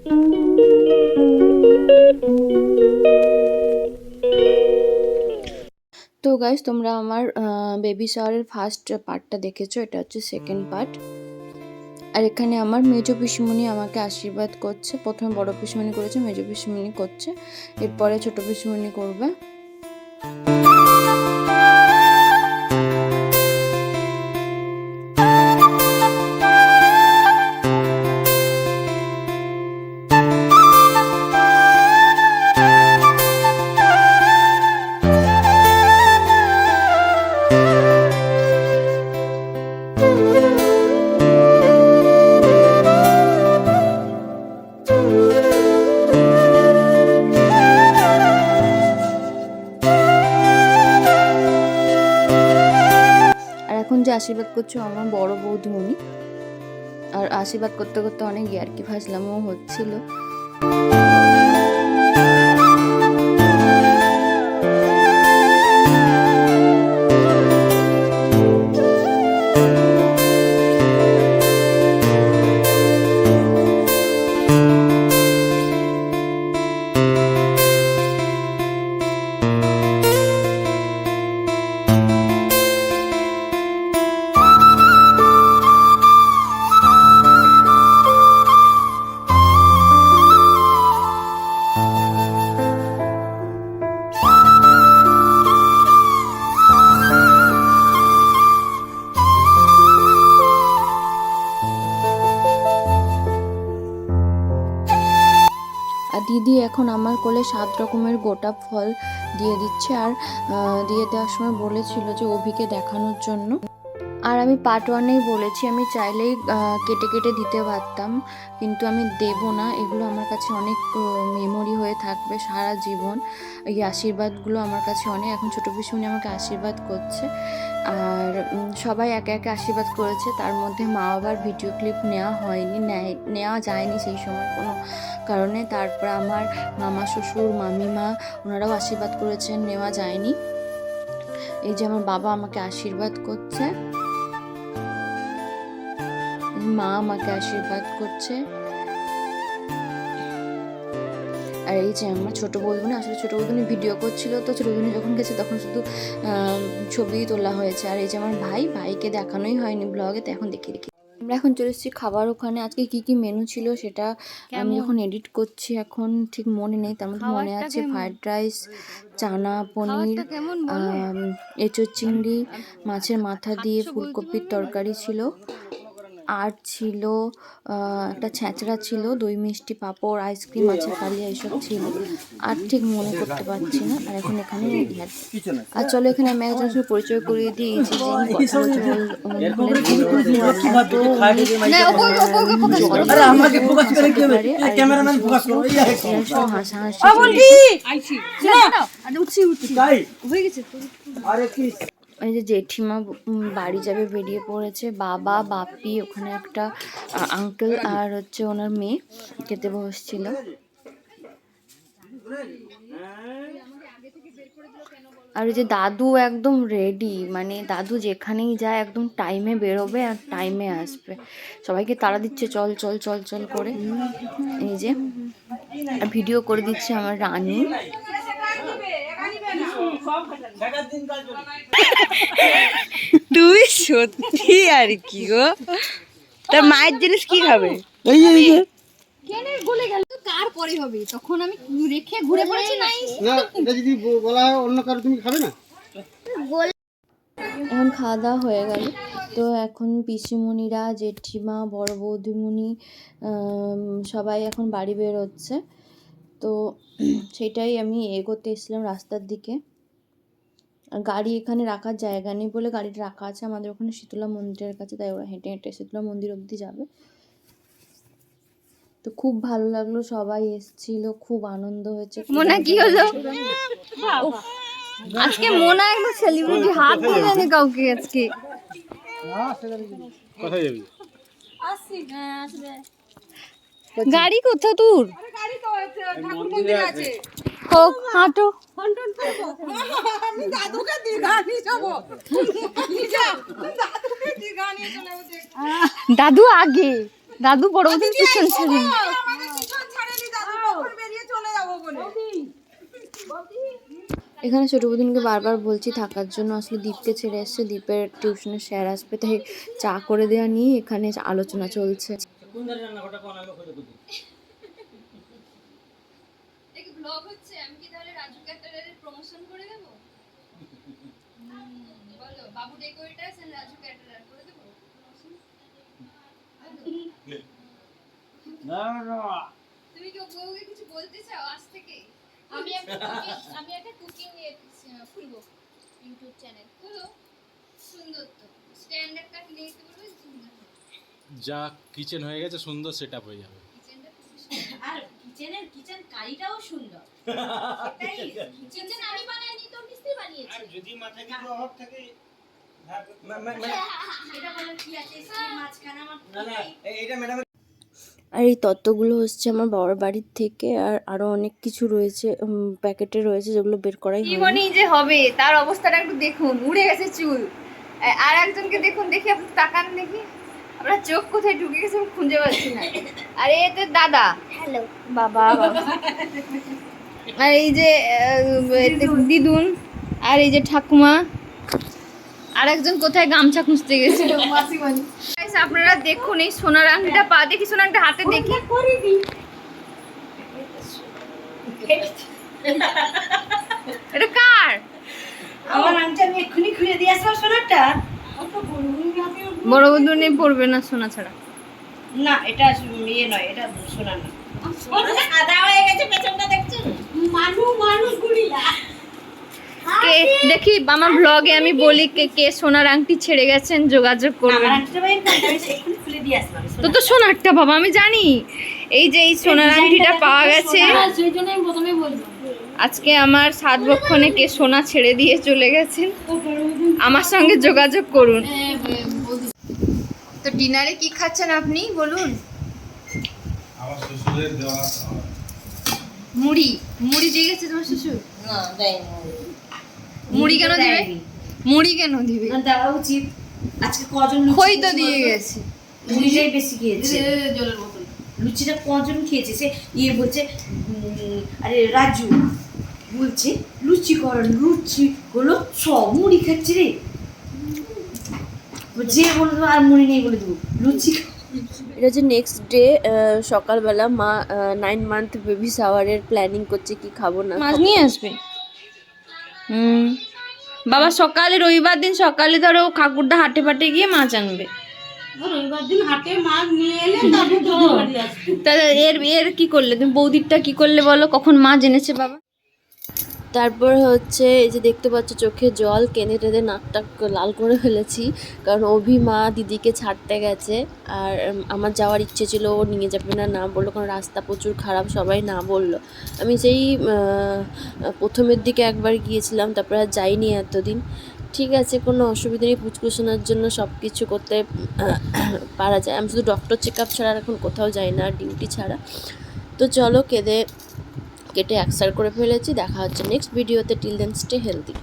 তো গাইস, তোমরা আমার বেবি শাওয়ারের ফার্স্ট পার্টটা দেখেছো, এটা হচ্ছে সেকেন্ড পার্ট। আর এখানে আমার মেজো পিসিমণি আমাকে আশীর্বাদ করছে। প্রথমে বড় পিসিমণি করেছে, মেজো পিসিমণি করছে, এরপরে ছোট পিসিমণি করবে। যে আশীর্বাদ করছো আমার বড় বৌদিমণি, আর আশীর্বাদ করতে করতে অনেক ইয়ার্কি ফাজলামও হচ্ছিল। আর দিদি এখন আমার কোলে 7 রকমের গোটা ফল দিয়ে দিচ্ছে, আর দিয়ে দেওয়ার সময় বলেছিল যে অভিকে দেখানোর জন্য। আর আমি পার্ট 1-এই বলেছি আমি চাইলেই কেটে কেটে দিতে পারতাম, কিন্তু আমি দেব না। এগুলো আমার কাছে অনেক মেমোরি হয়ে থাকবে সারা জীবন। এই আশীর্বাদগুলো আমার কাছে অনেক। এখন ছোটো পিসিমণি আমাকে আশীর্বাদ করছে, আর সবাই একে একে আশীর্বাদ করেছে। তার মধ্যে মা বাবার ভিডিও ক্লিপ নেওয়া হয়নি, নেওয়া যায়নি সেই সময় কোনো কারণে। তারপর আমার মামা শ্বশুর মামিমা ওনারাও আশীর্বাদ করেছেন, নেওয়া যায়নি। এই যে আমার বাবা আমাকে আশীর্বাদ করছে, মা আমাকে আশীর্বাদ করছে। আর এই যে আমার ছোটো বৌদিমণি, আসলে ছোটো বৌদিমণি ভিডিও করছিল, তো ছোটো বৌদিমণি যখন গেছে তখন শুধু ছবি তোলা হয়েছে। আর এই যে আমার ভাইকে দেখানোই হয়নি ব্লগে, তো এখন দেখি। আমরা এখন চলে এসেছি খাবার ওখানে। আজকে কি কি মেনু ছিল সেটা আমি যখন এডিট করছি এখন ঠিক মনে নেই। তার মধ্যে মনে আছে ফ্রাইড রাইস, চানা পনির, এঁচোড় চিংড়ি, মাছের মাথা দিয়ে ফুলকপির তরকারি ছিল, আর ছিল একটা ছ্যাঁচড়া ছিল, দই মিষ্টি পাঁপড়, আইসক্রিম, মাছের কালিয়া, এইসব ছিল। আর ঠিক মনে করতে পারছি না। আর এখন এখানে আর চলো এখানে আমি একজনের সঙ্গে পরিচয় করিয়ে দিই। এই যে জেঠিমা বাড়ি যাবে, বেরিয়ে পড়েছে। বাবা, বাপি, ওখানে একটা আঙ্কেল আর হচ্ছে ওনার মেয়ে খেতে বসছিল। আর ওই যে দাদু একদম রেডি, মানে দাদু যেখানেই যায় একদম টাইমে বেরোবে আর টাইমে আসবে। সবাইকে তাড়া দিচ্ছে চল চল চল চল করে। এই যে ভিডিও করে দিচ্ছে আমার রানী। তুই সত্যি আর কি গো, তা মায়ের জিনিস কি খাবে? কেন গলে গেল কার পরে হবে, তখন আমি রেখে ঘুরে পড়েছি। নাই না, এটা যদি বলা হয় অন্য কারো, তুমি খাবে না? এখন খাওয়া দাওয়া হয়ে গেল, তো এখন পিসিমণিরা, জেঠিমা, বড় বৌদিমণি সবাই এখন বাড়ি বেরোচ্ছে। তো সেটাই আমি এগোতে এসেছিলাম রাস্তার দিকে। গাড়ি এখানে রাখার জায়গা নেই বলে গাড়িটা রাখা আছে আমাদের ওখানে শীতলা মন্দিরের কাছে, তাই ওরা হেঁটে হেঁটে শীতলা মন্দির অবধি যাবে। তো খুব ভালো লাগলো, সবাই এসেছিল, খুব আনন্দ হয়েছে। মোনা কি হলো আজকে? মোনা একদম সেলিব্রিটি, হাত দিয়ে দেয়নি কাউকে আজকে। কোথায় যাবি? গাড়ি কোথা তোর? হোক হাঁটো। দাদু আগে, দাদু পরবর্তী পিছন ছিলেন। এখানে ছোটো বৌদিনকে বারবার বলছি থাকার জন্য, আসলে দীপকে ছেড়ে এসছে, দীপের টিউশনের স্যার আসবে, তাই চা করে দেওয়া নিয়ে এখানে আলোচনা চলছে। দেখি ব্লগ হচ্ছে, আমি কি তাহলে রাজু ক্যাটারারের প্রমোশন করে দেব? বলো, বাবু ডেকোরেটার্স এন্ড রাজু ক্যাটারার করে দেব? তুমি কি বউকে কিছু বলতে চাও আজ থেকে? আমি একটা কুকিং খুলবো ইউটিউব চ্যানেল। খুলো, সুন্দর তো স্ট্যান্ডার্ড কাট নিয়ে দিতে বলবে, সুন্দর যা কিচেন হয়ে গেছে সুন্দর সেটআপ হয়ে যাবে। কিচেনটা খুব সুন্দর। আর কিচেন কারিটাও সুন্দর। এটাই কিচেন আমি বানাইনি, তো মিস্ত্রি বানিয়েছে। যদি মাথায় কিছু অভাব থাকে এটা বলে কি আছে স্ক্রিন মাঝখানে আমার এইটা ম্যাডাম। আর এই তত্ত্বগুলো হচ্ছে আমার বাবার বাড়ির থেকে, আর আরও অনেক কিছু রয়েছে প্যাকেটে রয়েছে, যেগুলো বের করাই হয়নি। জীবনই যে হবে তার অবস্থাটা একটু দেখুন, উড়ে গেছে চুল। আর একজনকে দেখুন, দেখি আপনি তাকান দেখি, আপনার চোখ কোথায় ঢুকে গেছে আমি খুঁজে পাচ্ছি না। আর এই তো দাদা, হ্যালো বাবা বাবা। আর এই যে দিদুন, আর এই যে ঠাকুমা, আর একজন কোথায় গামছা খুঁজতে গেছিল। Guys, আপনারা দেখুন এই সোনার আংটিটা, পা দেখি সোনার আংটিটা হাতে দেখি। এটা কার? আমার আংটি আমি এক্ষুনি খুলে দিয়ে আসবো সোনারটা। বড় বন্ধু নিয়ে পড়বে না সোনা ছাড়া। না এটা ইয়ে নয়, এটা সোনা না, সাদা হয়ে গেছে পেছনটা দেখছেন। মানুষ গুড়িয়া কে দেখি আমার ব্লগে আমি বলি কে সোনার আংটি ছেড়ে গেছেন যোগাযোগ করবেন। আমার আংটিটা বাইরে করতে আমি এক্ষুনি খুলে দিয়ে আসলাম। তো সোনারটা বাবা আমি জানি, এই যে এই সোনার আংটিটা পাওয়া গেছে। সেই জন্য আমি প্রথমে বলবো আজকে আমার 7 বক্ষণে কে সোনা ছেড়ে দিয়ে চলে গেছেন, আমার সঙ্গে যোগাযোগ করুন। তো ডিনারে কি খাচ্ছেন আপনি বলুন? আমার শ্বশুরের দেওয়া মুড়ি। মুড়ি দিয়ে গেছে তোমার শ্বশুর? না দেয়নি। মুড়ি কেন দিবে? মুড়ি কেন দিবে? না দেওয়া উচিত। আজকে কজন লুচি খই তো খেয়েছে দিয়ে বলতো? গেছে। মুড়িটাই বেশি খেয়েছে। লুচিটা কজন খেয়েছে? সে ইয়ে বলছে আরে রাজু বলছে লুচি কর, লুচি হলো সব মুড়ি খাচ্ছি রে। যে বলে দেবো আর মুড়ি নেই বলে দেবো লুচি। এটা যে নেক্সট ডে সকালবেলা মা 9 মান্থ বেবি শাওয়ারের প্ল্যানিং করছে, কি খাবো না মাছ নিয়ে আসবে। বাবা সকালে রবিবার দিন সকালে ধরো ঠাকুরদা হাটে ফাটে গিয়ে মাছ আনবে। রবিবার দিন হাটে মাছ নিয়ে এলে তারপর তোদের বাড়ি আসবে। তাহলে এর কি করলে তুমি? বৌদিরটা কি করলে বলো? কখন মাছ এনেছে বাবা? তারপর হচ্ছে এই যে দেখতে পাচ্ছ চোখে জল, কেঁদে টেঁদে নাকটা লাল করে ফেলেছি, কারণ অভি মা দিদিকে ছাড়তে গেছে। আর আমার যাওয়ার ইচ্ছে ছিল, ও নিয়ে যাবে না বললো, কারণ রাস্তা প্রচুর খারাপ, সবাই না বললো। আমি সেই প্রথমের দিকে একবার গিয়েছিলাম, তারপর আর যাইনি এতদিন। ঠিক আছে, কোনো অসুবিধা নেই, পুচকুশোনার জন্য সব কিছু করতে পারা যায়। আমি শুধু ডক্টর চেক আপ ছাড়া আর এখন কোথাও যাই না, ডিউটি ছাড়া। তো চলো কেটে একসার করে ফেলেছি। দেখা হচ্ছে নেক্সট ভিডিওতে। Till then stay healthy.